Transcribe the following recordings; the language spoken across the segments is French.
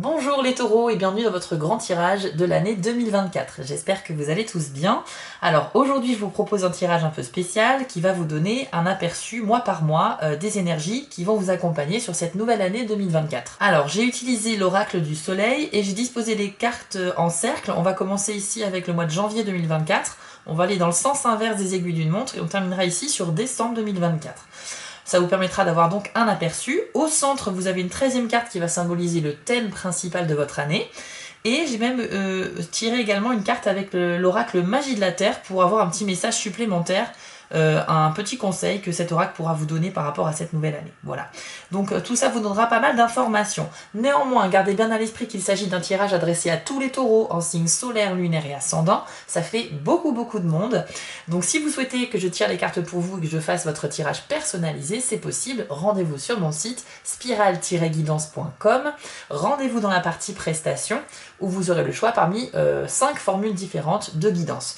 Bonjour les taureaux et bienvenue dans votre grand tirage de l'année 2024. J'espère que vous allez tous bien. Alors aujourd'hui je vous propose un tirage un peu spécial qui va vous donner un aperçu mois par mois des énergies qui vont vous accompagner sur cette nouvelle année 2024. Alors j'ai utilisé l'oracle du soleil et j'ai disposé les cartes en cercle. On va commencer ici avec le mois de janvier 2024. On va aller dans le sens inverse des aiguilles d'une montre et on terminera ici sur décembre 2024. Ça vous permettra d'avoir donc un aperçu. Au centre, vous avez une 13e carte qui va symboliser le thème principal de votre année. Et j'ai même tiré également une carte avec l'oracle Magie de la Terre pour avoir un petit message supplémentaire, un petit conseil que cet oracle pourra vous donner par rapport à cette nouvelle année. Voilà. Donc tout ça vous donnera pas mal d'informations. Néanmoins, gardez bien à l'esprit qu'il s'agit d'un tirage adressé à tous les taureaux en signe solaire, lunaire et ascendant. Ça fait beaucoup de monde. Donc si vous souhaitez que je tire les cartes pour vous et que je fasse votre tirage personnalisé, c'est possible. Rendez-vous sur mon site spiral-guidance.com. Rendez-vous dans la partie prestations où vous aurez le choix parmi 5 formules différentes de guidance.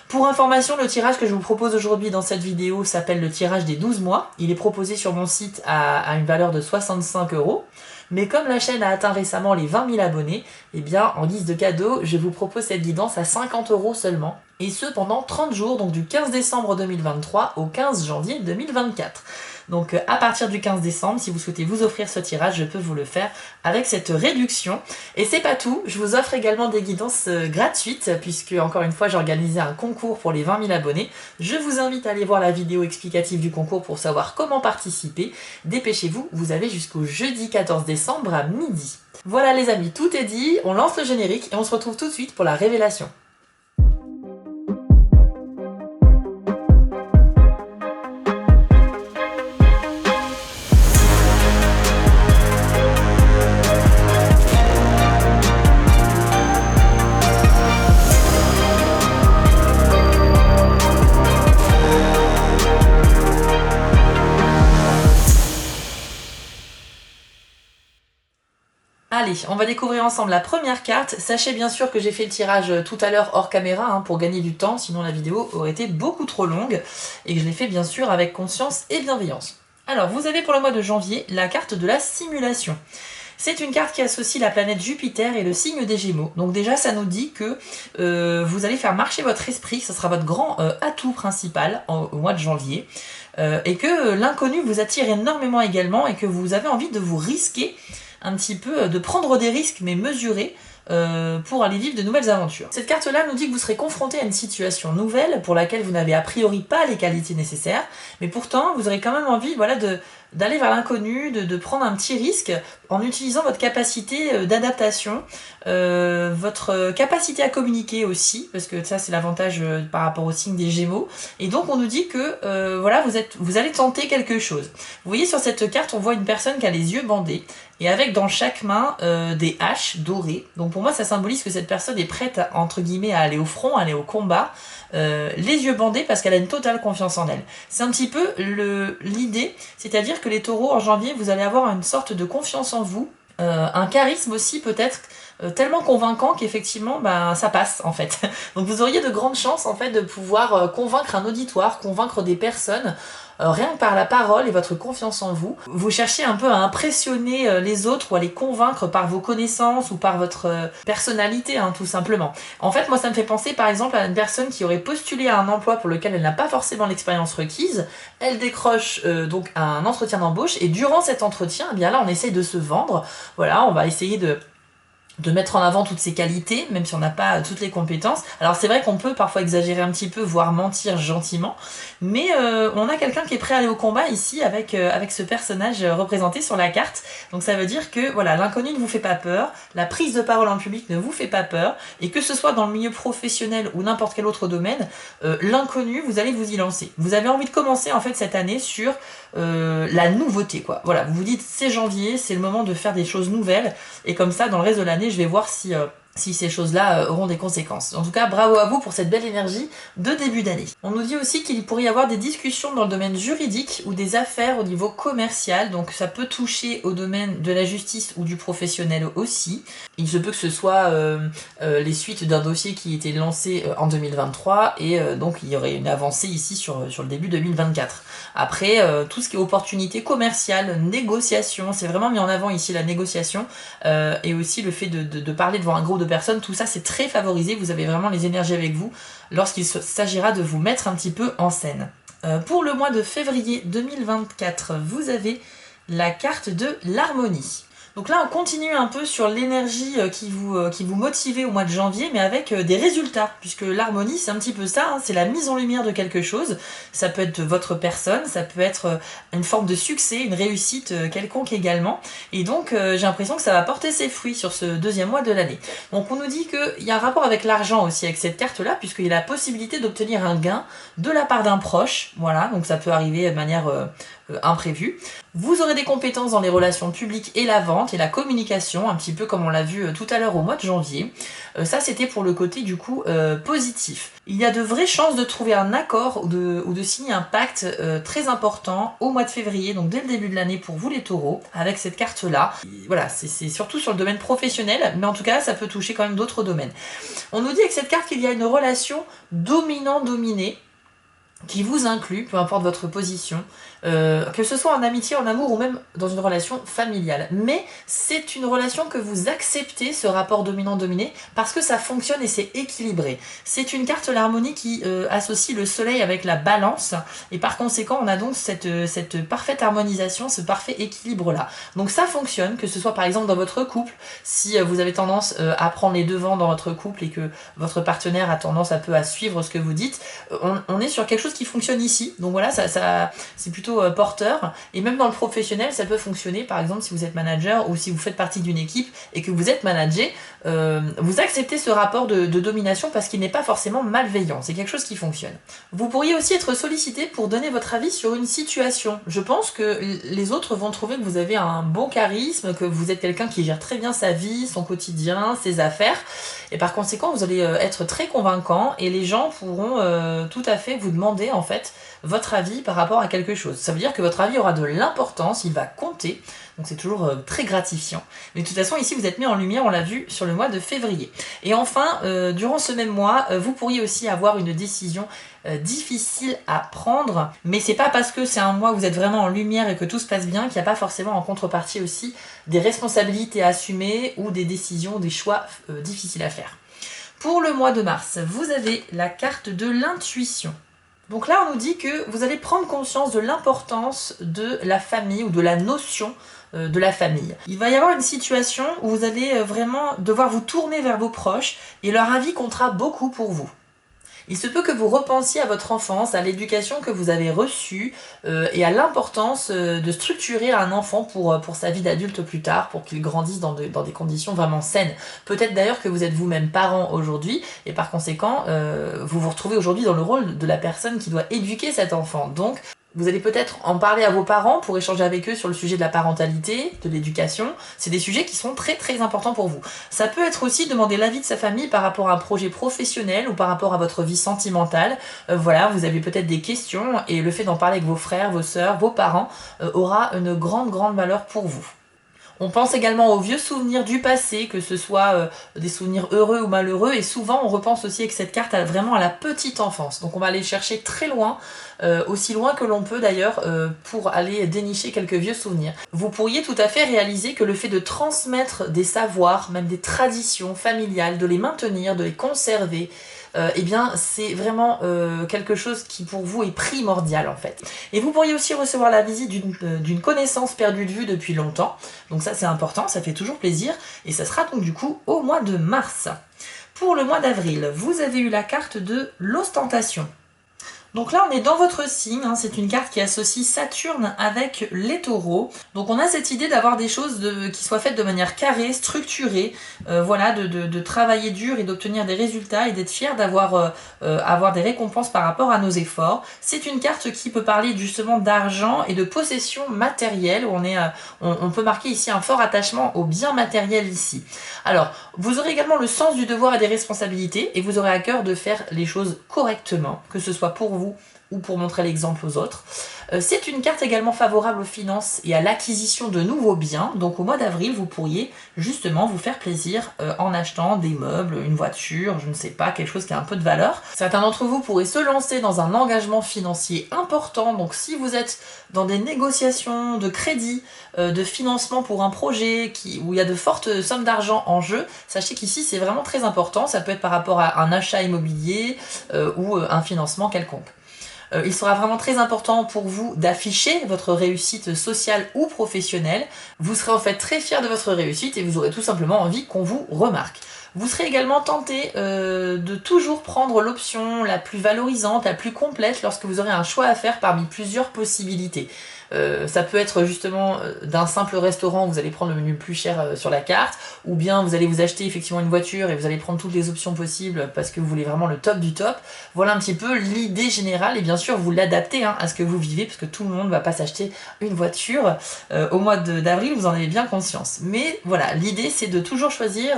Pour information, le tirage que je vous propose aujourd'hui dans cette vidéo s'appelle le tirage des 12 mois. Il est proposé sur mon site à une valeur de 65 €. Mais comme la chaîne a atteint récemment les 20 000 abonnés, eh bien en guise de cadeau, je vous propose cette guidance à 50 € seulement. Et ce pendant 30 jours, donc du 15 décembre 2023 au 15 janvier 2024. Donc à partir du 15 décembre, si vous souhaitez vous offrir ce tirage, je peux vous le faire avec cette réduction. Et c'est pas tout, je vous offre également des guidances gratuites, puisque encore une fois j'ai organisé un concours pour les 20 000 abonnés. Je vous invite à aller voir la vidéo explicative du concours pour savoir comment participer. Dépêchez-vous, vous avez jusqu'au jeudi 14 décembre à midi. Voilà les amis, tout est dit, on lance le générique et on se retrouve tout de suite pour la révélation. Allez, on va découvrir ensemble la première carte. Sachez bien sûr que j'ai fait le tirage tout à l'heure hors caméra pour gagner du temps, sinon la vidéo aurait été beaucoup trop longue. Et que je l'ai fait bien sûr avec conscience et bienveillance. Alors, vous avez pour le mois de janvier la carte de la simulation. C'est une carte qui associe la planète Jupiter et le signe des Gémeaux. Donc déjà, ça nous dit que vous allez faire marcher votre esprit, ça sera votre grand atout principal au mois de janvier. Et que l'inconnu vous attire énormément également et que vous avez envie de vous risquer un petit peu, de prendre des risques mais mesurés pour aller vivre de nouvelles aventures. Cette carte-là nous dit que vous serez confronté à une situation nouvelle pour laquelle vous n'avez a priori pas les qualités nécessaires, mais pourtant vous aurez quand même envie d'aller vers l'inconnu, de prendre un petit risque en utilisant votre capacité d'adaptation, votre capacité à communiquer aussi, parce que ça c'est l'avantage par rapport au signe des Gémeaux, et donc on nous dit que vous allez tenter quelque chose. Vous voyez sur cette carte, on voit une personne qui a les yeux bandés, et avec dans chaque main des haches dorées. Donc pour moi ça symbolise que cette personne est prête entre guillemets à aller au front, à aller au combat, les yeux bandés parce qu'elle a une totale confiance en elle. C'est un petit peu l'idée, c'est-à-dire que les taureaux en janvier vous allez avoir une sorte de confiance en vous, un charisme aussi peut-être tellement convaincant qu'effectivement ça passe en fait. Donc vous auriez de grandes chances en fait de pouvoir convaincre un auditoire, convaincre des personnes rien que par la parole et votre confiance en vous. Vous cherchez un peu à impressionner les autres ou à les convaincre par vos connaissances ou par votre personnalité tout simplement. En fait moi ça me fait penser par exemple à une personne qui aurait postulé à un emploi pour lequel elle n'a pas forcément l'expérience requise. Elle décroche donc un entretien d'embauche et durant cet entretien, eh bien là on essaye de se vendre. Voilà, on va essayer de mettre en avant toutes ses qualités, même si on n'a pas toutes les compétences. Alors c'est vrai qu'on peut parfois exagérer un petit peu, voire mentir gentiment, mais on a quelqu'un qui est prêt à aller au combat ici avec ce personnage représenté sur la carte. Donc ça veut dire que voilà, l'inconnu ne vous fait pas peur, la prise de parole en public ne vous fait pas peur, et que ce soit dans le milieu professionnel ou n'importe quel autre domaine, l'inconnu, vous allez vous y lancer. Vous avez envie de commencer en fait cette année sur la nouveauté quoi. Voilà, vous vous dites c'est janvier, c'est le moment de faire des choses nouvelles, et comme ça dans le reste de l'année je vais voir si si ces choses-là auront des conséquences. En tout cas, bravo à vous pour cette belle énergie de début d'année. On nous dit aussi qu'il pourrait y avoir des discussions dans le domaine juridique ou des affaires au niveau commercial, donc ça peut toucher au domaine de la justice ou du professionnel aussi. Il se peut que ce soit les suites d'un dossier qui était lancé en 2023 et donc il y aurait une avancée ici sur le début 2024. Après, tout ce qui est opportunité commerciale, négociation, c'est vraiment mis en avant ici la négociation et aussi le fait de parler devant un groupe de personnes, tout ça c'est très favorisé, vous avez vraiment les énergies avec vous lorsqu'il s'agira de vous mettre un petit peu en scène. Pour le mois de février 2024, vous avez la carte de l'harmonie. Donc là, on continue un peu sur l'énergie qui vous motivait au mois de janvier, mais avec des résultats, puisque l'harmonie, c'est un petit peu ça, hein, c'est la mise en lumière de quelque chose. Ça peut être votre personne, ça peut être une forme de succès, une réussite quelconque également. Et donc, j'ai l'impression que ça va porter ses fruits sur ce deuxième mois de l'année. Donc, on nous dit qu'il y a un rapport avec l'argent aussi, avec cette carte-là, puisqu'il y a la possibilité d'obtenir un gain de la part d'un proche. Voilà, donc ça peut arriver de manière imprévue. Vous aurez des compétences dans les relations publiques et la vente et la communication, un petit peu comme on l'a vu tout à l'heure au mois de janvier. Ça, c'était pour le côté du coup positif. Il y a de vraies chances de trouver un accord ou de signer un pacte très important au mois de février, donc dès le début de l'année pour vous les taureaux, avec cette carte-là. Voilà, c'est surtout sur le domaine professionnel, mais en tout cas, ça peut toucher quand même d'autres domaines. On nous dit avec cette carte qu'il y a une relation dominant-dominé qui vous inclut, peu importe votre position, que ce soit en amitié, en amour ou même dans une relation familiale. Mais c'est une relation que vous acceptez, ce rapport dominant-dominé, parce que ça fonctionne et c'est équilibré. C'est une carte l'harmonie qui associe le soleil avec la balance, et par conséquent, on a donc cette parfaite harmonisation, ce parfait équilibre-là. Donc ça fonctionne, que ce soit par exemple dans votre couple, si vous avez tendance à prendre les devants dans votre couple et que votre partenaire a tendance un peu à suivre ce que vous dites, on est sur quelque chose qui fonctionne ici. Donc voilà, ça c'est plutôt porteur. Et même dans le professionnel, ça peut fonctionner. Par exemple, si vous êtes manager ou si vous faites partie d'une équipe et que vous êtes managé, vous acceptez ce rapport de domination parce qu'il n'est pas forcément malveillant. C'est quelque chose qui fonctionne. Vous pourriez aussi être sollicité pour donner votre avis sur une situation. Je pense que les autres vont trouver que vous avez un bon charisme, que vous êtes quelqu'un qui gère très bien sa vie, son quotidien, ses affaires. Et par conséquent, vous allez être très convaincant et les gens pourront tout à fait vous demander en fait votre avis par rapport à quelque chose. Ça veut dire que votre avis aura de l'importance, il va compter, donc c'est toujours très gratifiant. Mais de toute façon, ici, vous êtes mis en lumière, on l'a vu, sur le mois de février. Et enfin, durant ce même mois, vous pourriez aussi avoir une décision difficile à prendre, mais c'est pas parce que c'est un mois où vous êtes vraiment en lumière et que tout se passe bien qu'il n'y a pas forcément en contrepartie aussi des responsabilités à assumer ou des décisions, des choix difficiles à faire. Pour le mois de mars, vous avez la carte de l'intuition. Donc là, on nous dit que vous allez prendre conscience de l'importance de la famille ou de la notion de la famille. Il va y avoir une situation où vous allez vraiment devoir vous tourner vers vos proches et leur avis comptera beaucoup pour vous. Il se peut que vous repensiez à votre enfance, à l'éducation que vous avez reçue et à l'importance de structurer un enfant pour sa vie d'adulte plus tard, pour qu'il grandisse dans des conditions vraiment saines. Peut-être d'ailleurs que vous êtes vous-même parent aujourd'hui et par conséquent, vous vous retrouvez aujourd'hui dans le rôle de la personne qui doit éduquer cet enfant. Donc, vous allez peut-être en parler à vos parents pour échanger avec eux sur le sujet de la parentalité, de l'éducation. C'est des sujets qui sont très très importants pour vous. Ça peut être aussi demander l'avis de sa famille par rapport à un projet professionnel ou par rapport à votre vie sentimentale. Voilà, vous avez peut-être des questions et le fait d'en parler avec vos frères, vos sœurs, vos parents aura une grande valeur pour vous. On pense également aux vieux souvenirs du passé, que ce soit des souvenirs heureux ou malheureux, et souvent on repense aussi avec cette carte vraiment à la petite enfance. Donc on va aller chercher très loin, aussi loin que l'on peut d'ailleurs, pour aller dénicher quelques vieux souvenirs. Vous pourriez tout à fait réaliser que le fait de transmettre des savoirs, même des traditions familiales, de les maintenir, de les conserver, eh bien c'est vraiment quelque chose qui pour vous est primordial en fait. Et vous pourriez aussi recevoir la visite d'une connaissance perdue de vue depuis longtemps, donc ça c'est important, ça fait toujours plaisir, et ça sera donc du coup au mois de mars. Pour le mois d'avril, vous avez eu la carte de l'ostentation. Donc là, on est dans votre signe, hein, c'est une carte qui associe Saturne avec les taureaux. Donc on a cette idée d'avoir des choses qui soient faites de manière carrée, structurée, voilà, de travailler dur et d'obtenir des résultats et d'être fier d'avoir avoir des récompenses par rapport à nos efforts. C'est une carte qui peut parler justement d'argent et de possession matérielle, où on peut marquer ici un fort attachement aux biens matériels ici. Alors, vous aurez également le sens du devoir et des responsabilités, et vous aurez à cœur de faire les choses correctement, que ce soit pour vous ou pour montrer l'exemple aux autres. C'est une carte également favorable aux finances et à l'acquisition de nouveaux biens. Donc au mois d'avril, vous pourriez justement vous faire plaisir en achetant des meubles, une voiture, je ne sais pas, quelque chose qui a un peu de valeur. Certains d'entre vous pourraient se lancer dans un engagement financier important. Donc si vous êtes dans des négociations de crédit, de financement pour un projet où il y a de fortes sommes d'argent en jeu, sachez qu'ici c'est vraiment très important. Ça peut être par rapport à un achat immobilier ou un financement quelconque. Il sera vraiment très important pour vous d'afficher votre réussite sociale ou professionnelle. Vous serez en fait très fier de votre réussite et vous aurez tout simplement envie qu'on vous remarque. Vous serez également tenté de toujours prendre l'option la plus valorisante, la plus complète lorsque vous aurez un choix à faire parmi plusieurs possibilités. Ça peut être justement d'un simple restaurant où vous allez prendre le menu le plus cher sur la carte, ou bien vous allez vous acheter effectivement une voiture et vous allez prendre toutes les options possibles parce que vous voulez vraiment le top du top. Voilà un petit peu l'idée générale, et bien sûr vous l'adaptez à ce que vous vivez, parce que tout le monde ne va pas s'acheter une voiture au mois d'avril, vous en avez bien conscience. Mais voilà, l'idée c'est de toujours choisir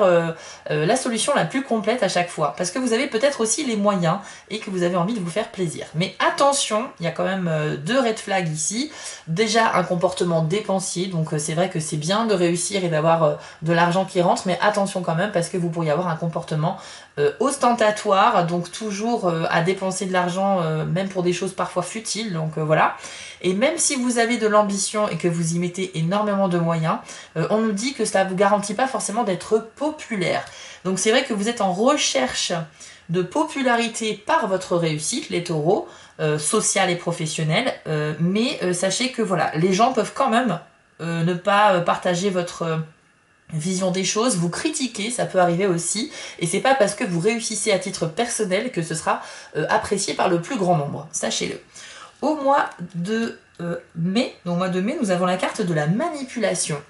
la solution la plus complète à chaque fois, parce que vous avez peut-être aussi les moyens et que vous avez envie de vous faire plaisir. Mais attention, il y a quand même deux red flags ici. Déjà un comportement dépensier, donc c'est vrai que c'est bien de réussir et d'avoir de l'argent qui rentre, mais attention quand même, parce que vous pourriez avoir un comportement ostentatoire, donc toujours à dépenser de l'argent, même pour des choses parfois futiles, donc voilà. Et même si vous avez de l'ambition et que vous y mettez énormément de moyens, on nous dit que cela ne vous garantit pas forcément d'être populaire. Donc c'est vrai que vous êtes en recherche de popularité par votre réussite, les taureaux, sociale et professionnelle, mais sachez que voilà, les gens peuvent quand même ne pas partager votre vision des choses, vous critiquer, ça peut arriver aussi, et c'est pas parce que vous réussissez à titre personnel que ce sera apprécié par le plus grand nombre, sachez-le. Au mois de mai, nous avons la carte de la manipulation.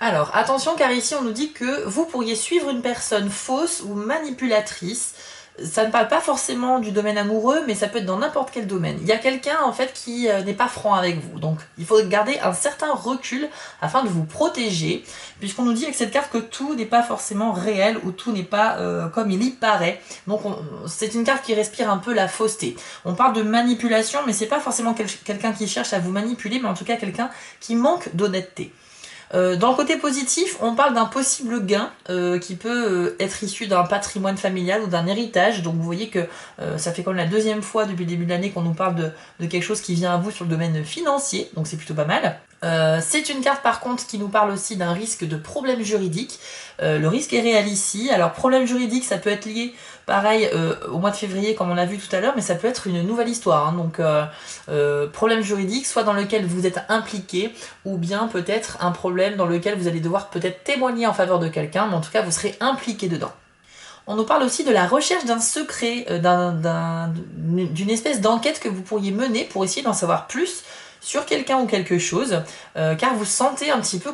Alors, attention, car ici on nous dit que vous pourriez suivre une personne fausse ou manipulatrice. Ça ne parle pas forcément du domaine amoureux, mais ça peut être dans n'importe quel domaine. Il y a quelqu'un en fait qui n'est pas franc avec vous, donc il faut garder un certain recul afin de vous protéger, puisqu'on nous dit avec cette carte que tout n'est pas forcément réel ou tout n'est pas comme il y paraît. Donc c'est une carte qui respire un peu la fausseté. On parle de manipulation, mais c'est pas forcément quelqu'un qui cherche à vous manipuler, mais en tout cas quelqu'un qui manque d'honnêteté. Dans le côté positif, on parle d'un possible gain qui peut être issu d'un patrimoine familial ou d'un héritage. Donc vous voyez que ça fait comme la deuxième fois depuis le début de l'année qu'on nous parle de quelque chose qui vient à vous sur le domaine financier, donc c'est plutôt pas mal. C'est une carte par contre qui nous parle aussi d'un risque de problème juridique. Le risque est réel ici. Alors problème juridique, ça peut être lié pareil au mois de février comme on a vu tout à l'heure, mais ça peut être une nouvelle histoire. Donc problème juridique, soit dans lequel vous êtes impliqué, ou bien peut-être un problème dans lequel vous allez devoir peut-être témoigner en faveur de quelqu'un, mais en tout cas vous serez impliqué dedans. On nous parle aussi de la recherche d'un secret, d'une espèce d'enquête que vous pourriez mener pour essayer d'en savoir plus sur quelqu'un ou quelque chose, car vous sentez un petit peu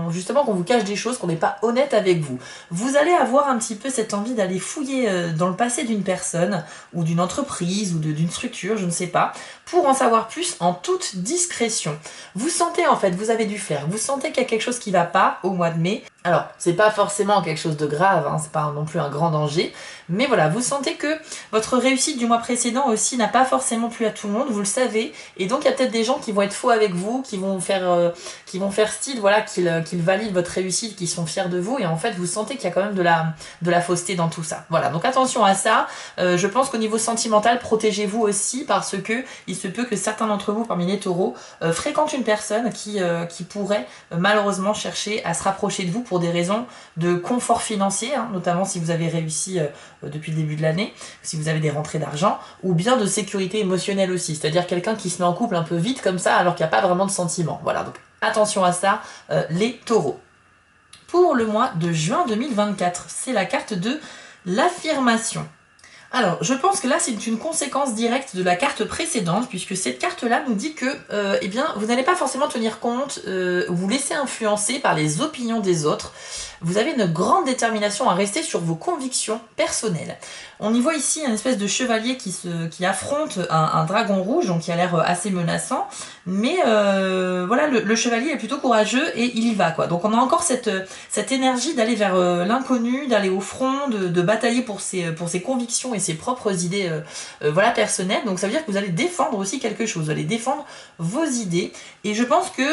justement qu'on vous cache des choses, qu'on n'est pas honnête avec vous. Vous allez avoir un petit peu cette envie d'aller fouiller dans le passé d'une personne, ou d'une entreprise, ou d'une structure, je ne sais pas, pour en savoir plus en toute discrétion. Vous sentez en fait, vous avez du flair, vous sentez qu'il y a quelque chose qui ne va pas au mois de mai. Alors, c'est pas forcément quelque chose de grave, c'est pas non plus un grand danger, mais voilà, vous sentez que votre réussite du mois précédent aussi n'a pas forcément plu à tout le monde, vous le savez, et donc il y a peut-être des gens qui vont être faux avec vous, qui vont faire style, voilà, qu'ils valident votre réussite, qu'ils sont fiers de vous, et en fait vous sentez qu'il y a quand même de la fausseté dans tout ça. Voilà, donc attention à ça. Je pense qu'au niveau sentimental, protégez-vous aussi, parce que il se peut que certains d'entre vous, parmi les taureaux, fréquentent une personne qui pourrait malheureusement chercher à se rapprocher de vous pour des raisons de confort financier, notamment si vous avez réussi depuis le début de l'année, si vous avez des rentrées d'argent, ou bien de sécurité émotionnelle aussi, c'est-à-dire quelqu'un qui se met en couple un peu vite comme ça alors qu'il n'y a pas vraiment de sentiments. Voilà, donc attention à ça, les taureaux. Pour le mois de juin 2024, c'est la carte de l'affirmation. Alors, je pense que là, c'est une conséquence directe de la carte précédente, puisque cette carte-là nous dit que, eh bien, vous n'allez pas forcément tenir compte, vous laisser influencer par les opinions des autres. Vous avez une grande détermination à rester sur vos convictions personnelles. On y voit ici un espèce de chevalier qui affronte un dragon rouge, donc qui a l'air assez menaçant, mais voilà, le chevalier est plutôt courageux et il y va, quoi. Donc on a encore cette énergie d'aller vers l'inconnu, d'aller au front, de batailler pour ses convictions et ses propres idées voilà, personnelles. Donc ça veut dire que vous allez défendre aussi quelque chose, vous allez défendre vos idées. Et je pense que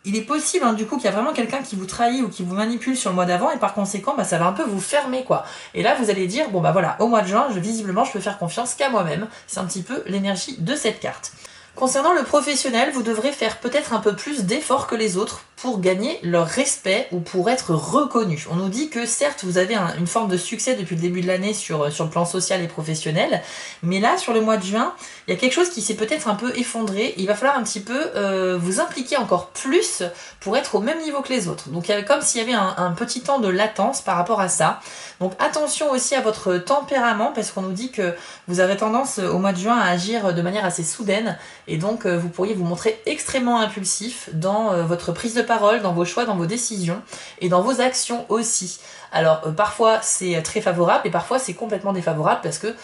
il est possible hein, du coup qu'il y a vraiment quelqu'un qui vous trahit ou qui vous manipule sur le mois d'avant et par conséquent bah, ça va un peu vous fermer quoi. Et là vous allez dire bon bah voilà, au mois de juin visiblement je peux faire confiance qu'à moi-même. C'est un petit peu l'énergie de cette carte. Concernant le professionnel, vous devrez faire peut-être un peu plus d'efforts que les autres pour gagner leur respect ou pour être reconnu. On nous dit que certes vous avez une forme de succès depuis le début de l'année sur le plan social et professionnel, mais là sur le mois de juin, il y a quelque chose qui s'est peut-être un peu effondré. Il va falloir un petit peu vous impliquer encore plus pour être au même niveau que les autres. Donc il y avait comme s'il y avait un petit temps de latence par rapport à ça. Donc attention aussi à votre tempérament parce qu'on nous dit que vous avez tendance au mois de juin à agir de manière assez soudaine et donc vous pourriez vous montrer extrêmement impulsif dans votre prise de parole, dans vos choix, dans vos décisions et dans vos actions aussi. Alors parfois c'est très favorable et parfois c'est complètement défavorable parce que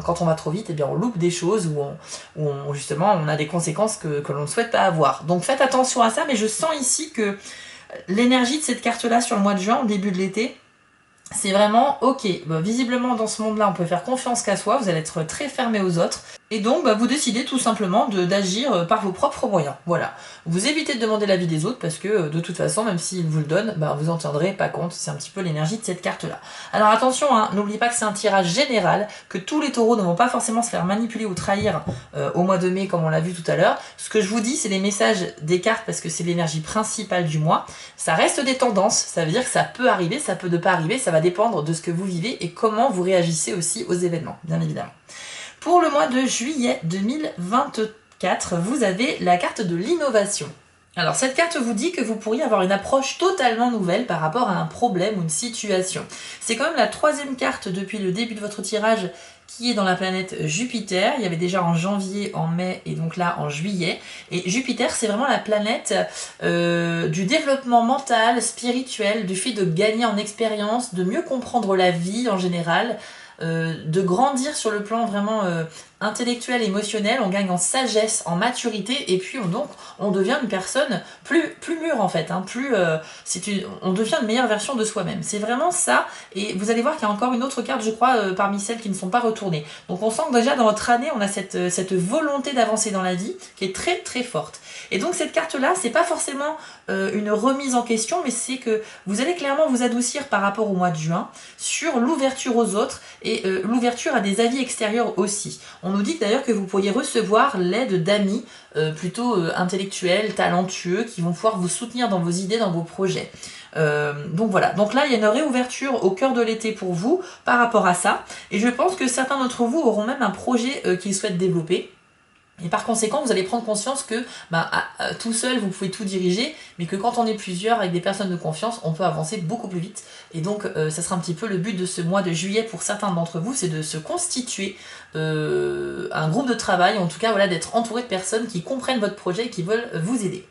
quand on va trop vite, eh bien, on loupe des choses où justement on a des conséquences que l'on ne souhaite pas avoir. Donc faites attention à ça, mais je sens ici que l'énergie de cette carte-là sur le mois de juin, au début de l'été, c'est vraiment ok, visiblement dans ce monde-là on peut faire confiance qu'à soi, vous allez être très fermé aux autres, et donc vous décidez tout simplement d'agir par vos propres moyens, voilà. Vous évitez de demander l'avis des autres parce que de toute façon, même s'ils vous le donnent, vous en tiendrez pas compte, c'est un petit peu l'énergie de cette carte-là. Alors attention, hein, n'oubliez pas que c'est un tirage général, que tous les taureaux ne vont pas forcément se faire manipuler ou trahir au mois de mai comme on l'a vu tout à l'heure. Ce que je vous dis, c'est les messages des cartes parce que c'est l'énergie principale du mois. Ça reste des tendances, ça veut dire que ça peut arriver, ça peut ne pas arriver, ça va dépendre de ce que vous vivez et comment vous réagissez aussi aux événements, bien évidemment. Pour le mois de juillet 2024, vous avez la carte de l'innovation. Alors cette carte vous dit que vous pourriez avoir une approche totalement nouvelle par rapport à un problème ou une situation. C'est quand même la troisième carte depuis le début de votre tirage qui est dans la planète Jupiter. Il y avait déjà en janvier, en mai et donc là en juillet. Et Jupiter, c'est vraiment la planète du développement mental, spirituel, du fait de gagner en expérience, de mieux comprendre la vie en général, de grandir sur le plan vraiment intellectuel, émotionnel, on gagne en sagesse, en maturité, et puis on devient une personne plus mûre en fait, hein, on devient une meilleure version de soi-même. C'est vraiment ça, et vous allez voir qu'il y a encore une autre carte, je crois, parmi celles qui ne sont pas retournées. Donc on sent que déjà dans votre année, on a cette volonté d'avancer dans la vie qui est très très forte. Et donc cette carte-là, c'est pas forcément une remise en question, mais c'est que vous allez clairement vous adoucir par rapport au mois de juin sur l'ouverture aux autres et l'ouverture à des avis extérieurs aussi. On nous dit d'ailleurs que vous pourriez recevoir l'aide d'amis plutôt intellectuels, talentueux, qui vont pouvoir vous soutenir dans vos idées, dans vos projets. Donc voilà, donc là il y a une réouverture au cœur de l'été pour vous par rapport à ça, et je pense que certains d'entre vous auront même un projet qu'ils souhaitent développer. Et par conséquent, vous allez prendre conscience que tout seul, vous pouvez tout diriger, mais que quand on est plusieurs avec des personnes de confiance, on peut avancer beaucoup plus vite. Et donc, ça sera un petit peu le but de ce mois de juillet pour certains d'entre vous, c'est de se constituer un groupe de travail, en tout cas voilà, d'être entouré de personnes qui comprennent votre projet et qui veulent vous aider.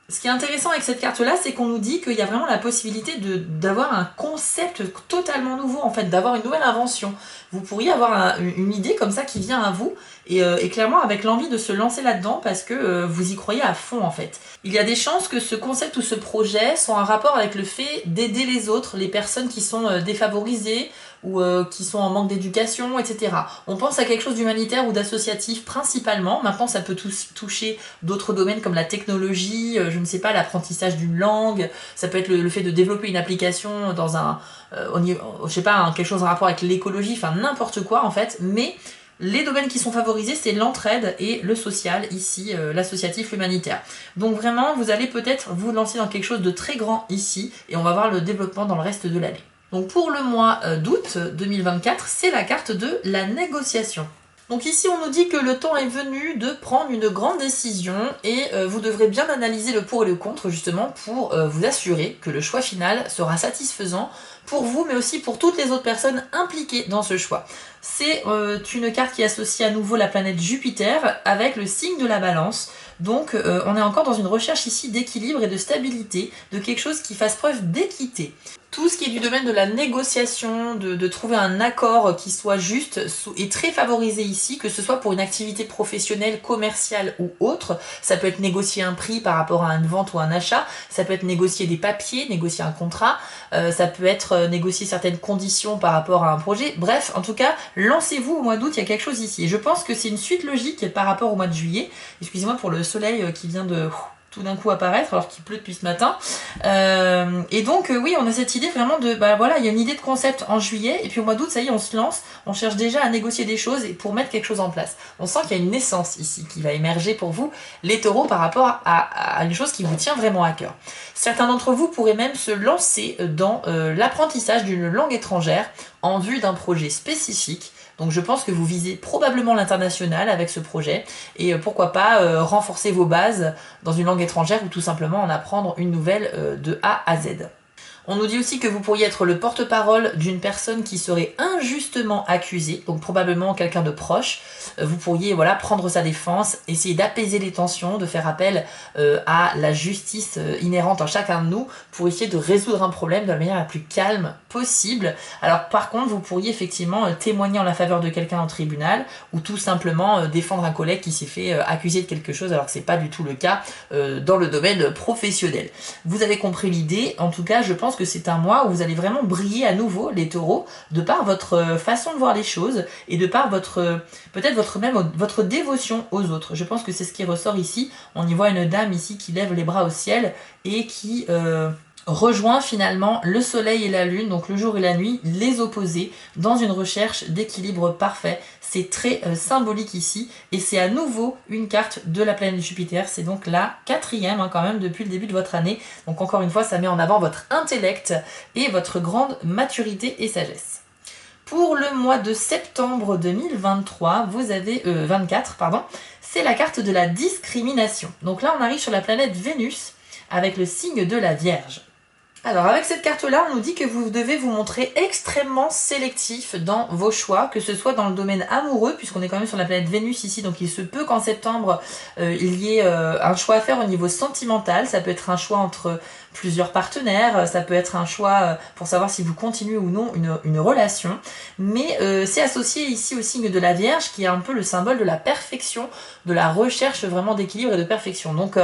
Ce qui est intéressant avec cette carte-là, c'est qu'on nous dit qu'il y a vraiment la possibilité d'avoir un concept totalement nouveau, en fait, d'avoir une nouvelle invention. Vous pourriez avoir une idée comme ça qui vient à vous, et clairement avec l'envie de se lancer là-dedans parce que vous y croyez à fond, en fait. Il y a des chances que ce concept ou ce projet soit en rapport avec le fait d'aider les autres, les personnes qui sont défavorisées, ou qui sont en manque d'éducation, etc. On pense à quelque chose d'humanitaire ou d'associatif principalement. Maintenant, ça peut toucher d'autres domaines comme la technologie, je ne sais pas, l'apprentissage d'une langue. Ça peut être le fait de développer une application dans je sais pas, quelque chose en rapport avec l'écologie, enfin n'importe quoi en fait. Mais les domaines qui sont favorisés, c'est l'entraide et le social, ici, l'associatif, l'humanitaire. Donc vraiment, vous allez peut-être vous lancer dans quelque chose de très grand ici, et on va voir le développement dans le reste de l'année. Donc pour le mois d'août 2024, c'est la carte de la négociation. Donc ici, on nous dit que le temps est venu de prendre une grande décision et vous devrez bien analyser le pour et le contre justement pour vous assurer que le choix final sera satisfaisant pour vous mais aussi pour toutes les autres personnes impliquées dans ce choix. C'est une carte qui associe à nouveau la planète Jupiter avec le signe de la Balance. Donc on est encore dans une recherche ici d'équilibre et de stabilité, de quelque chose qui fasse preuve d'équité. Tout ce qui est du domaine de la négociation, de trouver un accord qui soit juste est très favorisé ici, que ce soit pour une activité professionnelle, commerciale ou autre. Ça peut être négocier un prix par rapport à une vente ou un achat, ça peut être négocier des papiers, négocier un contrat, ça peut être négocier certaines conditions par rapport à un projet. Bref, en tout cas, lancez-vous au mois d'août, il y a quelque chose ici. Et je pense que c'est une suite logique par rapport au mois de juillet. Excusez-moi pour le soleil qui vient de tout d'un coup apparaître alors qu'il pleut depuis ce matin. Et donc oui, on a cette idée vraiment de, bah voilà, il y a une idée de concept en juillet et puis au mois d'août, ça y est, on se lance, on cherche déjà à négocier des choses et pour mettre quelque chose en place. On sent qu'il y a une naissance ici qui va émerger pour vous, les taureaux, par rapport à une chose qui vous tient vraiment à cœur. Certains d'entre vous pourraient même se lancer dans l'apprentissage d'une langue étrangère en vue d'un projet spécifique. Donc je pense que vous visez probablement l'international avec ce projet et pourquoi pas renforcer vos bases dans une langue étrangère ou tout simplement en apprendre une nouvelle de A à Z. On nous dit aussi que vous pourriez être le porte-parole d'une personne qui serait injustement accusée, donc probablement quelqu'un de proche. Vous pourriez voilà, prendre sa défense, essayer d'apaiser les tensions, de faire appel à la justice inhérente en chacun de nous pour essayer de résoudre un problème de la manière la plus calme possible. Alors par contre, vous pourriez effectivement témoigner en la faveur de quelqu'un au tribunal ou tout simplement défendre un collègue qui s'est fait accuser de quelque chose alors que c'est pas du tout le cas dans le domaine professionnel. Vous avez compris l'idée, en tout cas je pense que c'est un mois où vous allez vraiment briller à nouveau les taureaux de par votre façon de voir les choses et de par peut-être votre dévotion aux autres. Je pense que c'est ce qui ressort ici. On y voit une dame ici qui lève les bras au ciel et qui rejoint finalement le soleil et la lune, donc le jour et la nuit, les opposés, dans une recherche d'équilibre parfait. C'est très symbolique ici, et c'est à nouveau une carte de la planète Jupiter, c'est donc la 4e quand même depuis le début de votre année. Donc encore une fois, ça met en avant votre intellect et votre grande maturité et sagesse. Pour le mois de septembre 2023, vous avez 24, pardon, c'est la carte de la discrimination. Donc là, on arrive sur la planète Vénus avec le signe de la Vierge. Alors avec cette carte-là, on nous dit que vous devez vous montrer extrêmement sélectif dans vos choix, que ce soit dans le domaine amoureux, puisqu'on est quand même sur la planète Vénus ici, donc il se peut qu'en septembre, il y ait un choix à faire au niveau sentimental. Ça peut être un choix entre plusieurs partenaires, ça peut être un choix pour savoir si vous continuez ou non une relation, mais c'est associé ici au signe de la Vierge, qui est un peu le symbole de la perfection, de la recherche vraiment d'équilibre et de perfection. Donc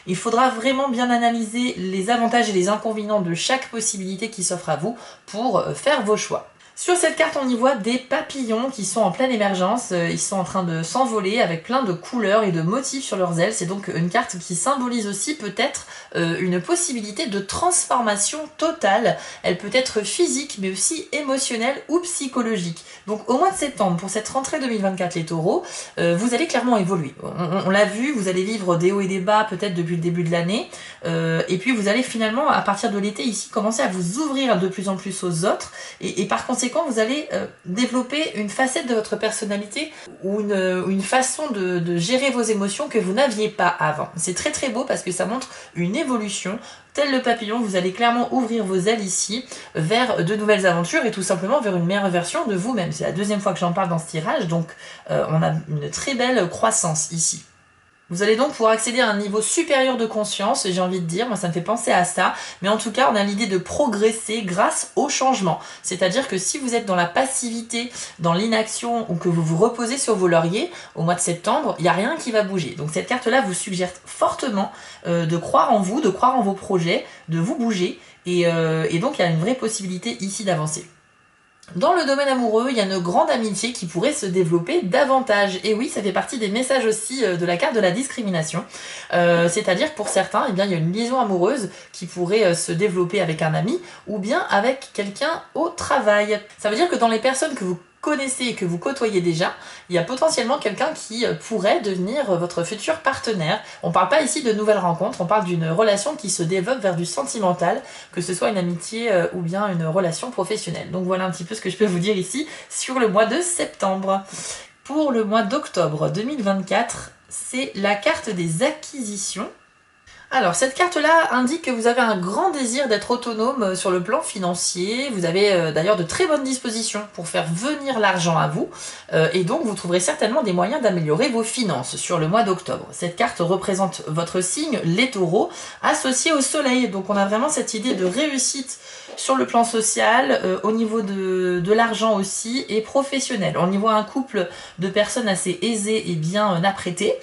il faudra vraiment bien analyser les avantages et les inconvénients de chaque possibilité qui s'offre à vous pour faire vos choix. Sur cette carte, on y voit des papillons qui sont en pleine émergence, ils sont en train de s'envoler avec plein de couleurs et de motifs sur leurs ailes. C'est donc une carte qui symbolise aussi peut-être une possibilité de transformation totale. Elle peut être physique mais aussi émotionnelle ou psychologique. Donc au mois de septembre, pour cette rentrée 2024 les taureaux, vous allez clairement évoluer. On l'a vu, vous allez vivre des hauts et des bas peut-être depuis le début de l'année, et puis vous allez finalement à partir de l'été ici commencer à vous ouvrir de plus en plus aux autres et par conséquent vous allez développer une facette de votre personnalité ou une façon de gérer vos émotions que vous n'aviez pas avant. C'est très très beau parce que ça montre une évolution. Tel le papillon, vous allez clairement ouvrir vos ailes ici vers de nouvelles aventures et tout simplement vers une meilleure version de vous-même. C'est la deuxième fois que j'en parle dans ce tirage, donc on a une très belle croissance ici. Vous allez donc pouvoir accéder à un niveau supérieur de conscience, j'ai envie de dire, moi ça me fait penser à ça, mais en tout cas on a l'idée de progresser grâce au changement. C'est-à-dire que si vous êtes dans la passivité, dans l'inaction ou que vous vous reposez sur vos lauriers, au mois de septembre, il n'y a rien qui va bouger. Donc cette carte-là vous suggère fortement de croire en vous, de croire en vos projets, de vous bouger, et donc il y a une vraie possibilité ici d'avancer. Dans le domaine amoureux, il y a une grande amitié qui pourrait se développer davantage. Et oui, ça fait partie des messages aussi de la carte de la discrimination. C'est-à-dire que pour certains, eh bien, il y a une liaison amoureuse qui pourrait se développer avec un ami ou bien avec quelqu'un au travail. Ça veut dire que dans les personnes que vous connaissez et que vous côtoyez déjà, il y a potentiellement quelqu'un qui pourrait devenir votre futur partenaire. On ne parle pas ici de nouvelles rencontres, on parle d'une relation qui se développe vers du sentimental, que ce soit une amitié ou bien une relation professionnelle. Donc voilà un petit peu ce que je peux vous dire ici sur le mois de septembre. Pour le mois d'octobre 2024, c'est la carte des acquisitions. Alors, cette carte-là indique que vous avez un grand désir d'être autonome sur le plan financier. Vous avez d'ailleurs de très bonnes dispositions pour faire venir l'argent à vous. Et donc, vous trouverez certainement des moyens d'améliorer vos finances sur le mois d'octobre. Cette carte représente votre signe, les taureaux, associé au soleil. Donc, on a vraiment cette idée de réussite sur le plan social, au niveau de l'argent aussi, et professionnel. On y voit un couple de personnes assez aisées et bien apprêtées.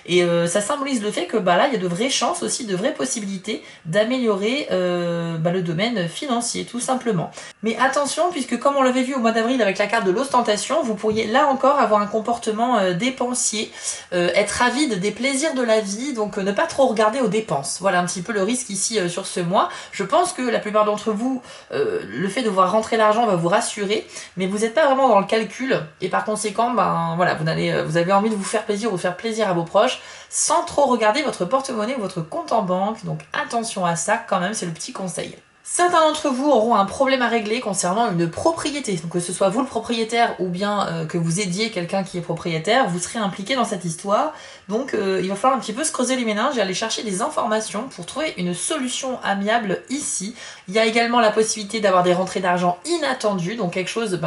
Et ça symbolise le fait que là, il y a de vraies chances aussi, de vraies possibilités d'améliorer le domaine financier, tout simplement. Mais attention, puisque comme on l'avait vu au mois d'avril avec la carte de l'ostentation, vous pourriez là encore avoir un comportement dépensier, être avide des plaisirs de la vie, donc ne pas trop regarder aux dépenses. Voilà un petit peu le risque ici sur ce mois. Je pense que la plupart d'entre vous, le fait de voir rentrer l'argent va vous rassurer, mais vous n'êtes pas vraiment dans le calcul, et par conséquent, vous avez envie de vous faire plaisir ou faire plaisir à vos proches, sans trop regarder votre porte-monnaie ou votre compte en banque. Donc attention à ça quand même, c'est le petit conseil. Certains d'entre vous auront un problème à régler concernant une propriété. Donc que ce soit vous le propriétaire ou bien que vous aidiez quelqu'un qui est propriétaire, vous serez impliqué dans cette histoire. Donc il va falloir un petit peu se creuser les méninges et aller chercher des informations pour trouver une solution amiable ici. Il y a également la possibilité d'avoir des rentrées d'argent inattendues, donc quelque chose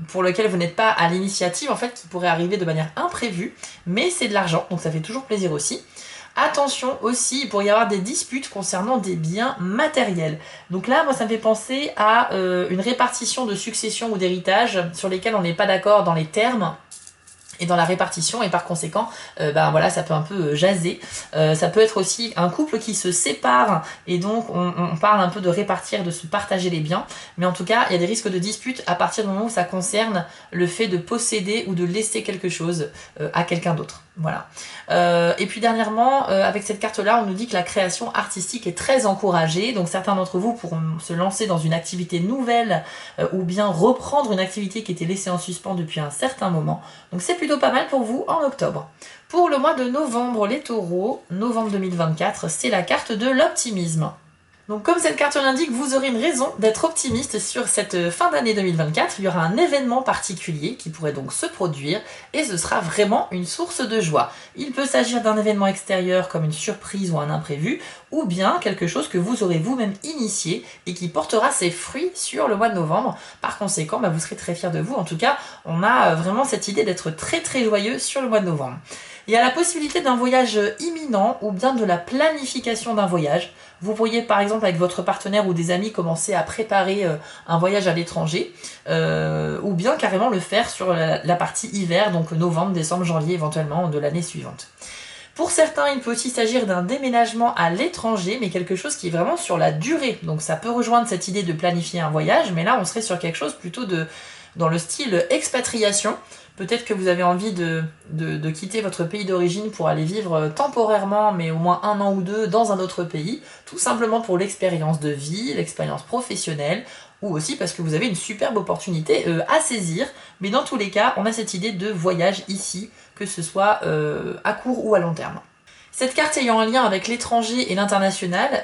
pour lequel vous n'êtes pas à l'initiative, en fait, qui pourrait arriver de manière imprévue, mais c'est de l'argent, donc ça fait toujours plaisir aussi. Attention aussi, il pourrait y avoir des disputes concernant des biens matériels. Donc là, moi, ça me fait penser à une répartition de succession ou d'héritage sur lesquels on n'est pas d'accord dans les termes et dans la répartition, et par conséquent, ça peut un peu jaser. Ça peut être aussi un couple qui se sépare, et donc on parle un peu de répartir, de se partager les biens, mais en tout cas, il y a des risques de dispute à partir du moment où ça concerne le fait de posséder ou de laisser quelque chose à quelqu'un d'autre. Voilà. Et puis dernièrement, avec cette carte-là, on nous dit que la création artistique est très encouragée, donc certains d'entre vous pourront se lancer dans une activité nouvelle ou bien reprendre une activité qui était laissée en suspens depuis un certain moment. Donc c'est plutôt pas mal pour vous en octobre. Pour le mois de novembre, les taureaux, novembre 2024, c'est la carte de l'optimisme. Donc comme cette carte l'indique, vous aurez une raison d'être optimiste sur cette fin d'année 2024. Il y aura un événement particulier qui pourrait donc se produire et ce sera vraiment une source de joie. Il peut s'agir d'un événement extérieur comme une surprise ou un imprévu, ou bien quelque chose que vous aurez vous-même initié et qui portera ses fruits sur le mois de novembre. Par conséquent, vous serez très fiers de vous. En tout cas, on a vraiment cette idée d'être très très joyeux sur le mois de novembre. Il y a la possibilité d'un voyage imminent ou bien de la planification d'un voyage. Vous pourriez par exemple avec votre partenaire ou des amis commencer à préparer un voyage à l'étranger ou bien carrément le faire sur la partie hiver, donc novembre, décembre, janvier éventuellement de l'année suivante. Pour certains, il peut aussi s'agir d'un déménagement à l'étranger, mais quelque chose qui est vraiment sur la durée. Donc ça peut rejoindre cette idée de planifier un voyage, mais là on serait sur quelque chose plutôt dans le style expatriation. Peut-être que vous avez envie de quitter votre pays d'origine pour aller vivre temporairement, mais au moins 1 an ou 2 dans un autre pays, tout simplement pour l'expérience de vie, l'expérience professionnelle, ou aussi parce que vous avez une superbe opportunité à saisir. Mais dans tous les cas, on a cette idée de voyage ici, que ce soit à court ou à long terme. Cette carte ayant un lien avec l'étranger et l'international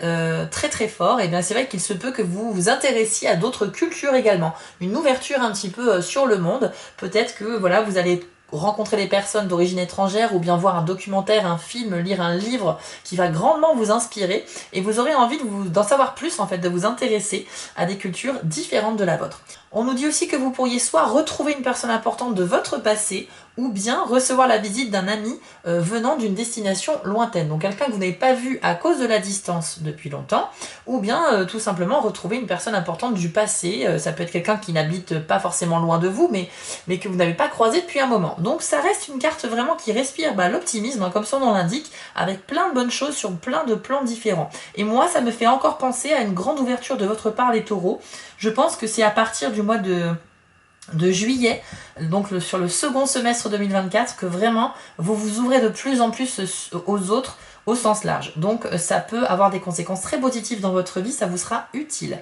très très fort, et bien c'est vrai qu'il se peut que vous vous intéressiez à d'autres cultures également. Une ouverture un petit peu sur le monde. Peut-être que voilà, vous allez rencontrer des personnes d'origine étrangère ou bien voir un documentaire, un film, lire un livre qui va grandement vous inspirer et vous aurez envie d'en savoir plus, en fait, de vous intéresser à des cultures différentes de la vôtre. On nous dit aussi que vous pourriez soit retrouver une personne importante de votre passé ou bien recevoir la visite d'un ami venant d'une destination lointaine. Donc quelqu'un que vous n'avez pas vu à cause de la distance depuis longtemps, ou bien tout simplement retrouver une personne importante du passé. Ça peut être quelqu'un qui n'habite pas forcément loin de vous, mais que vous n'avez pas croisé depuis un moment. Donc ça reste une carte vraiment qui respire l'optimisme, comme son nom l'indique, avec plein de bonnes choses sur plein de plans différents. Et moi, ça me fait encore penser à une grande ouverture de votre part, les taureaux. Je pense que c'est à partir du mois de juillet, donc sur le second semestre 2024, que vraiment vous vous ouvrez de plus en plus aux autres au sens large. Donc ça peut avoir des conséquences très positives dans votre vie, ça vous sera utile.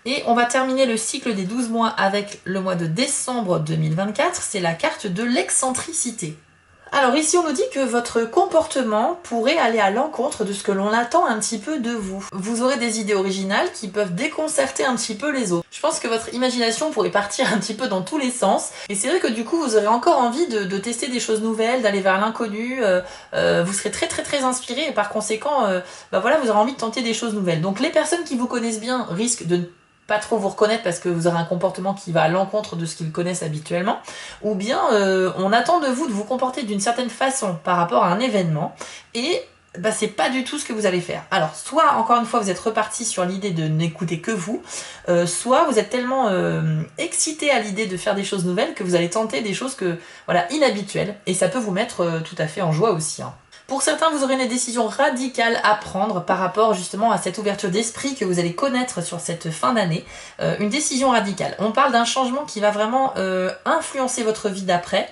Et on va terminer le cycle des 12 mois avec le mois de décembre 2024, c'est la carte de l'excentricité. Alors ici on nous dit que votre comportement pourrait aller à l'encontre de ce que l'on attend un petit peu de vous. Vous aurez des idées originales qui peuvent déconcerter un petit peu les autres. Je pense que votre imagination pourrait partir un petit peu dans tous les sens. Et c'est vrai que du coup vous aurez encore envie de tester des choses nouvelles, d'aller vers l'inconnu. Vous serez très inspiré et par conséquent voilà, vous aurez envie de tenter des choses nouvelles. Donc les personnes qui vous connaissent bien risquent de ne pas trop vous reconnaître parce que vous aurez un comportement qui va à l'encontre de ce qu'ils connaissent habituellement, ou bien on attend de vous de vous comporter d'une certaine façon par rapport à un événement, et c'est pas du tout ce que vous allez faire. Alors, soit, encore une fois, vous êtes reparti sur l'idée de n'écouter que vous, soit vous êtes tellement excité à l'idée de faire des choses nouvelles que vous allez tenter des choses inhabituelles, et ça peut vous mettre tout à fait en joie aussi, hein. Pour certains, vous aurez une décision radicale à prendre par rapport justement à cette ouverture d'esprit que vous allez connaître sur cette fin d'année. Une décision radicale. On parle d'un changement qui va vraiment influencer votre vie d'après.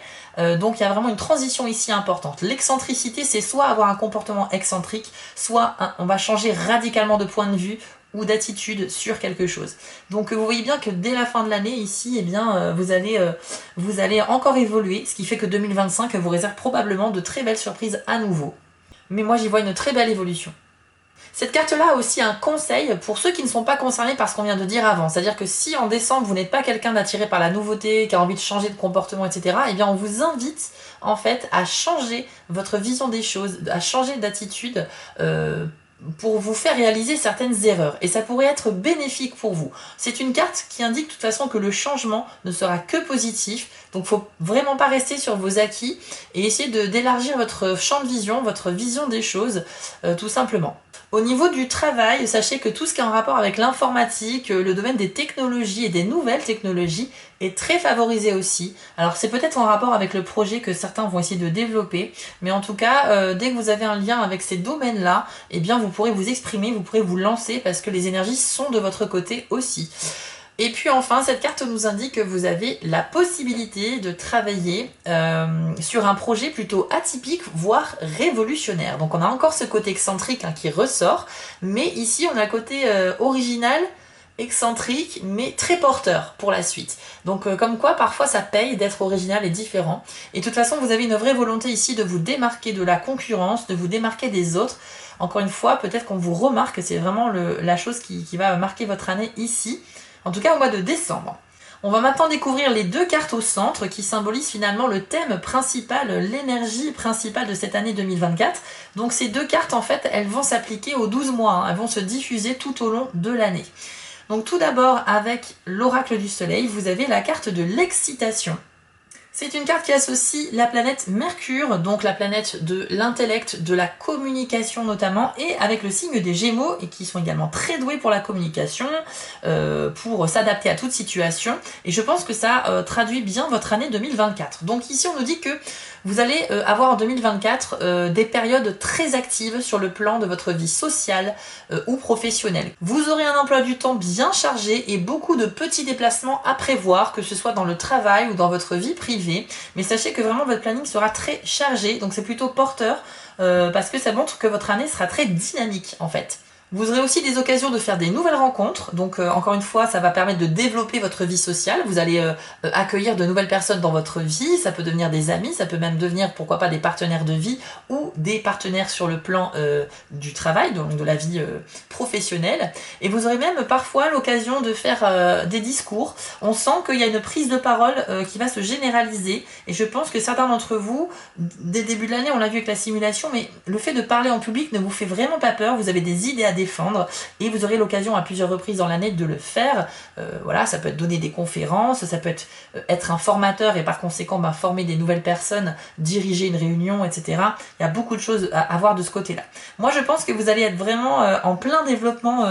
Donc il y a vraiment une transition ici importante. L'excentricité, c'est soit avoir un comportement excentrique, soit on va changer radicalement de point de vue ou d'attitude sur quelque chose. Donc vous voyez bien que dès la fin de l'année ici, vous allez encore évoluer, ce qui fait que 2025 vous réserve probablement de très belles surprises à nouveau. Mais moi j'y vois une très belle évolution. Cette carte-là a aussi un conseil pour ceux qui ne sont pas concernés par ce qu'on vient de dire avant. C'est-à-dire que si en décembre vous n'êtes pas quelqu'un d'attiré par la nouveauté, qui a envie de changer de comportement, etc., on vous invite en fait à changer votre vision des choses, à changer d'attitude pour vous faire réaliser certaines erreurs. Et ça pourrait être bénéfique pour vous. C'est une carte qui indique de toute façon que le changement ne sera que positif. Donc il ne faut vraiment pas rester sur vos acquis et essayer d'élargir votre champ de vision, votre vision des choses, tout simplement. Au niveau du travail, sachez que tout ce qui est en rapport avec l'informatique, le domaine des technologies et des nouvelles technologies est très favorisé aussi. Alors c'est peut-être en rapport avec le projet que certains vont essayer de développer, mais en tout cas, dès que vous avez un lien avec ces domaines-là, vous pourrez vous exprimer, vous pourrez vous lancer parce que les énergies sont de votre côté aussi. Et puis enfin, cette carte nous indique que vous avez la possibilité de travailler sur un projet plutôt atypique, voire révolutionnaire. Donc on a encore ce côté excentrique qui ressort, mais ici on a le côté original, excentrique, mais très porteur pour la suite. Donc comme quoi, parfois ça paye d'être original et différent. Et de toute façon, vous avez une vraie volonté ici de vous démarquer de la concurrence, de vous démarquer des autres. Encore une fois, peut-être qu'on vous remarque, c'est vraiment la chose qui va marquer votre année ici. En tout cas au mois de décembre. On va maintenant découvrir les deux cartes au centre qui symbolisent finalement le thème principal, l'énergie principale de cette année 2024. Donc ces deux cartes en fait, elles vont s'appliquer aux 12 mois, elles vont se diffuser tout au long de l'année. Donc tout d'abord avec l'oracle du soleil, vous avez la carte de l'excitation. C'est une carte qui associe la planète Mercure, donc la planète de l'intellect, de la communication notamment, et avec le signe des Gémeaux, et qui sont également très doués pour la communication, pour s'adapter à toute situation. Et je pense que ça traduit bien votre année 2024. Donc ici on nous dit que vous allez avoir en 2024 des périodes très actives sur le plan de votre vie sociale ou professionnelle. Vous aurez un emploi du temps bien chargé et beaucoup de petits déplacements à prévoir, que ce soit dans le travail ou dans votre vie privée. Mais sachez que vraiment votre planning sera très chargé, donc c'est plutôt porteur parce que ça montre que votre année sera très dynamique en fait. Vous aurez aussi des occasions de faire des nouvelles rencontres, donc encore une fois ça va permettre de développer votre vie sociale, vous allez accueillir de nouvelles personnes dans votre vie, ça peut devenir des amis, ça peut même devenir pourquoi pas des partenaires de vie ou des partenaires sur le plan du travail, donc de la vie professionnelle, et vous aurez même parfois l'occasion de faire des discours. On sent qu'il y a une prise de parole qui va se généraliser, et je pense que certains d'entre vous, dès le début de l'année, on l'a vu avec la simulation, mais le fait de parler en public ne vous fait vraiment pas peur, vous avez des idées à défendre et vous aurez l'occasion à plusieurs reprises dans l'année de le faire. Voilà, ça peut être donner des conférences, ça peut être un formateur et par conséquent former des nouvelles personnes, diriger une réunion, etc. Il y a beaucoup de choses à voir de ce côté-là. Moi je pense que vous allez être vraiment en plein développement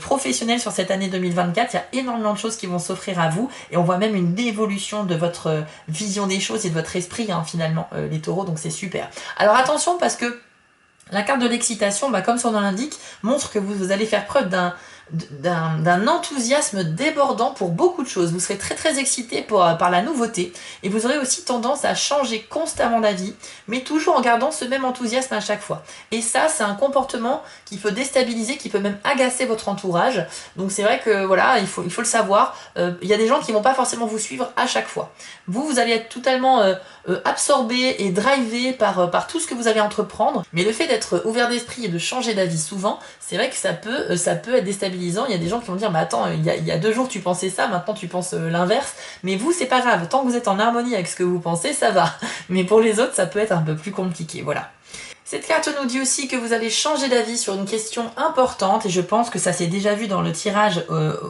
professionnel sur cette année 2024. Il y a énormément de choses qui vont s'offrir à vous et on voit même une évolution de votre vision des choses et de votre esprit finalement les taureaux, donc c'est super. Alors attention parce que la carte de l'excitation, comme son nom l'indique, montre que vous allez faire preuve d'un enthousiasme débordant pour beaucoup de choses. Vous serez très très excité par la nouveauté et vous aurez aussi tendance à changer constamment d'avis, mais toujours en gardant ce même enthousiasme à chaque fois. Et ça, c'est un comportement qui peut déstabiliser, qui peut même agacer votre entourage. Donc c'est vrai que voilà, il faut le savoir. Il y a des gens qui vont pas forcément vous suivre à chaque fois. Vous allez être totalement absorbé et drivé par tout ce que vous allez entreprendre. Mais le fait d'être ouvert d'esprit et de changer d'avis souvent, c'est vrai que ça peut être déstabilisant. Il y a des gens qui vont dire mais attends, il y a 2 jours tu pensais ça, maintenant tu penses l'inverse. Mais vous, c'est pas grave, tant que vous êtes en harmonie avec ce que vous pensez, ça va. Mais pour les autres, ça peut être un peu plus compliqué, voilà. Cette carte nous dit aussi que vous allez changer d'avis sur une question importante et je pense que ça s'est déjà vu dans le tirage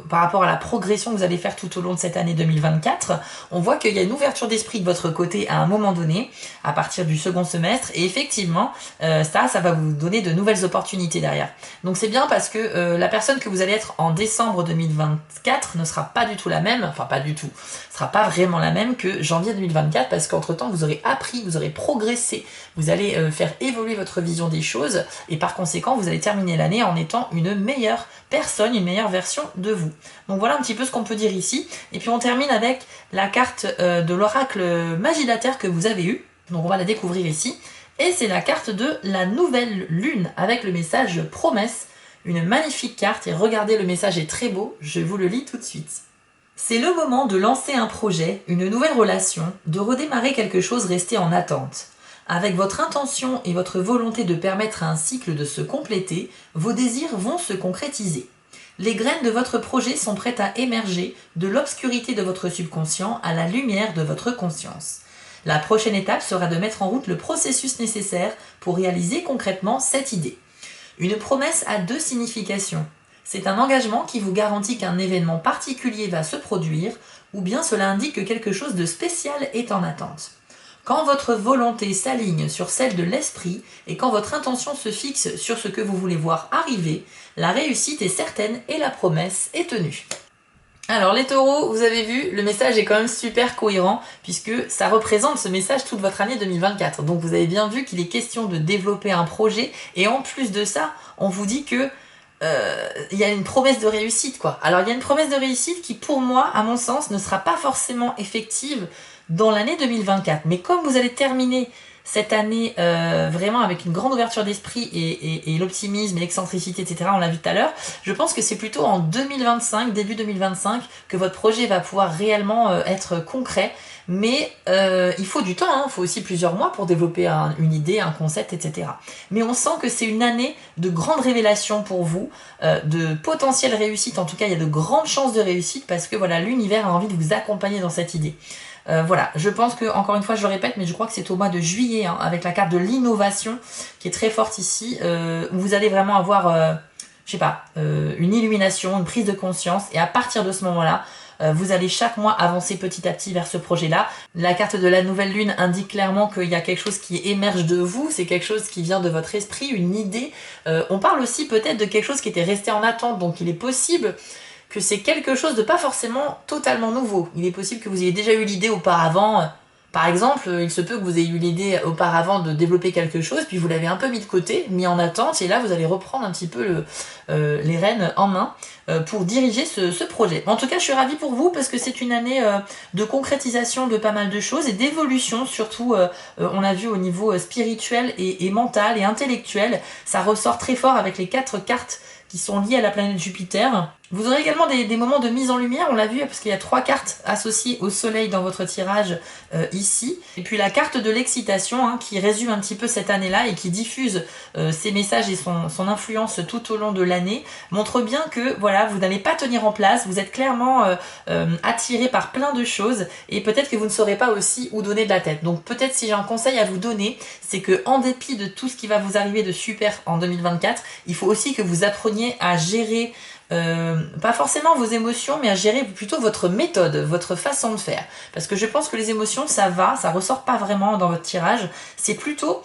par rapport à la progression que vous allez faire tout au long de cette année 2024. On voit qu'il y a une ouverture d'esprit de votre côté à un moment donné, à partir du second semestre et effectivement, ça va vous donner de nouvelles opportunités derrière. Donc c'est bien parce que la personne que vous allez être en décembre 2024 ne sera pas du tout la même, enfin pas du tout, ne sera pas vraiment la même que janvier 2024 parce qu'entre temps vous aurez appris, vous aurez progressé, vous allez faire évoluer votre vision des choses et par conséquent vous allez terminer l'année en étant une meilleure personne, une meilleure version de vous. Donc voilà un petit peu ce qu'on peut dire ici. Et puis on termine avec la carte de l'oracle Magidater que vous avez eu. Donc on va la découvrir ici. Et c'est la carte de la nouvelle lune avec le message promesse. Une magnifique carte et regardez, le message est très beau. Je vous le lis tout de suite. C'est le moment de lancer un projet, une nouvelle relation, de redémarrer quelque chose resté en attente. Avec votre intention et votre volonté de permettre à un cycle de se compléter, vos désirs vont se concrétiser. Les graines de votre projet sont prêtes à émerger de l'obscurité de votre subconscient à la lumière de votre conscience. La prochaine étape sera de mettre en route le processus nécessaire pour réaliser concrètement cette idée. Une promesse a 2 significations. C'est un engagement qui vous garantit qu'un événement particulier va se produire, ou bien cela indique que quelque chose de spécial est en attente. Quand votre volonté s'aligne sur celle de l'esprit et quand votre intention se fixe sur ce que vous voulez voir arriver, la réussite est certaine et la promesse est tenue. Alors les taureaux, vous avez vu, le message est quand même super cohérent puisque ça représente ce message toute votre année 2024. Donc vous avez bien vu qu'il est question de développer un projet et en plus de ça, on vous dit que il y a une promesse de réussite quoi. Alors il y a une promesse de réussite qui pour moi, à mon sens, ne sera pas forcément effective dans l'année 2024. Mais comme vous allez terminer cette année vraiment avec une grande ouverture d'esprit et l'optimisme et l'excentricité, etc., on l'a vu tout à l'heure, je pense que c'est plutôt en 2025, début 2025, que votre projet va pouvoir réellement être concret. Mais il faut du temps, hein, il faut aussi plusieurs mois pour développer une idée, un concept, etc. Mais on sent que c'est une année de grande révélation pour vous, de potentielle réussite, en tout cas il y a de grandes chances de réussite parce que voilà, l'univers a envie de vous accompagner dans cette idée. Voilà, je pense que, encore une fois, je le répète, mais je crois que c'est au mois de juillet, hein, avec la carte de l'innovation, qui est très forte ici, où vous allez vraiment avoir, je sais pas, une illumination, une prise de conscience, et à partir de ce moment-là, vous allez chaque mois avancer petit à petit vers ce projet-là. La carte de la nouvelle lune indique clairement qu'il y a quelque chose qui émerge de vous, c'est quelque chose qui vient de votre esprit, une idée. On parle aussi peut-être de quelque chose qui était resté en attente, donc il est possible que c'est quelque chose de pas forcément totalement nouveau. Il est possible que vous ayez déjà eu l'idée auparavant. Par exemple, il se peut que vous ayez eu l'idée auparavant de développer quelque chose, puis vous l'avez un peu mis de côté, mis en attente, et là vous allez reprendre un petit peu les rênes en main pour diriger ce projet. En tout cas, je suis ravie pour vous parce que c'est une année de concrétisation de pas mal de choses et d'évolution, surtout on a vu au niveau spirituel et mental et intellectuel. Ça ressort très fort avec les 4 cartes qui sont liées à la planète Jupiter. Vous aurez également des moments de mise en lumière, on l'a vu, parce qu'il y a 3 cartes associées au soleil dans votre tirage ici. Et puis la carte de l'excitation, hein, qui résume un petit peu cette année-là et qui diffuse ses messages et son influence tout au long de l'année, montre bien que voilà, vous n'allez pas tenir en place, vous êtes clairement attiré par plein de choses et peut-être que vous ne saurez pas aussi où donner de la tête. Donc peut-être si j'ai un conseil à vous donner, c'est que en dépit de tout ce qui va vous arriver de super en 2024, il faut aussi que vous appreniez à gérer pas forcément vos émotions, mais à gérer plutôt votre méthode, votre façon de faire. Parce que je pense que les émotions, ça ressort pas vraiment dans votre tirage. C'est plutôt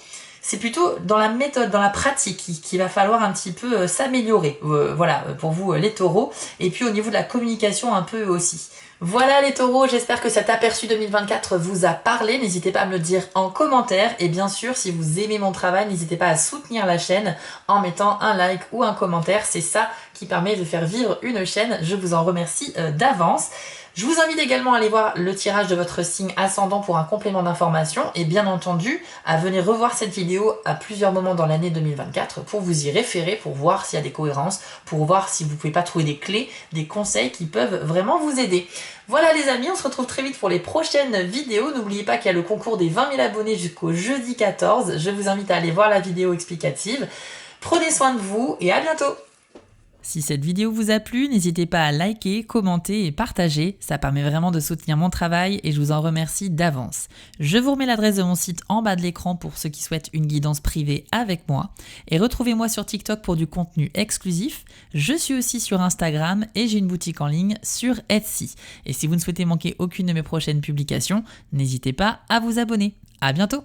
dans la méthode, dans la pratique qu'il va falloir un petit peu s'améliorer. Voilà, pour vous les taureaux. Et puis au niveau de la communication un peu aussi. Voilà les taureaux, j'espère que cet aperçu 2024 vous a parlé. N'hésitez pas à me le dire en commentaire. Et bien sûr, si vous aimez mon travail, n'hésitez pas à soutenir la chaîne en mettant un like ou un commentaire. C'est ça qui permet de faire vivre une chaîne. Je vous en remercie d'avance. Je vous invite également à aller voir le tirage de votre signe ascendant pour un complément d'information et bien entendu à venir revoir cette vidéo à plusieurs moments dans l'année 2024 pour vous y référer, pour voir s'il y a des cohérences, pour voir si vous ne pouvez pas trouver des clés, des conseils qui peuvent vraiment vous aider. Voilà les amis, on se retrouve très vite pour les prochaines vidéos. N'oubliez pas qu'il y a le concours des 20 000 abonnés jusqu'au jeudi 14. Je vous invite à aller voir la vidéo explicative. Prenez soin de vous et à bientôt! Si cette vidéo vous a plu, n'hésitez pas à liker, commenter et partager, ça permet vraiment de soutenir mon travail et je vous en remercie d'avance. Je vous remets l'adresse de mon site en bas de l'écran pour ceux qui souhaitent une guidance privée avec moi et retrouvez-moi sur TikTok pour du contenu exclusif. Je suis aussi sur Instagram et j'ai une boutique en ligne sur Etsy. Et si vous ne souhaitez manquer aucune de mes prochaines publications, n'hésitez pas à vous abonner. À bientôt!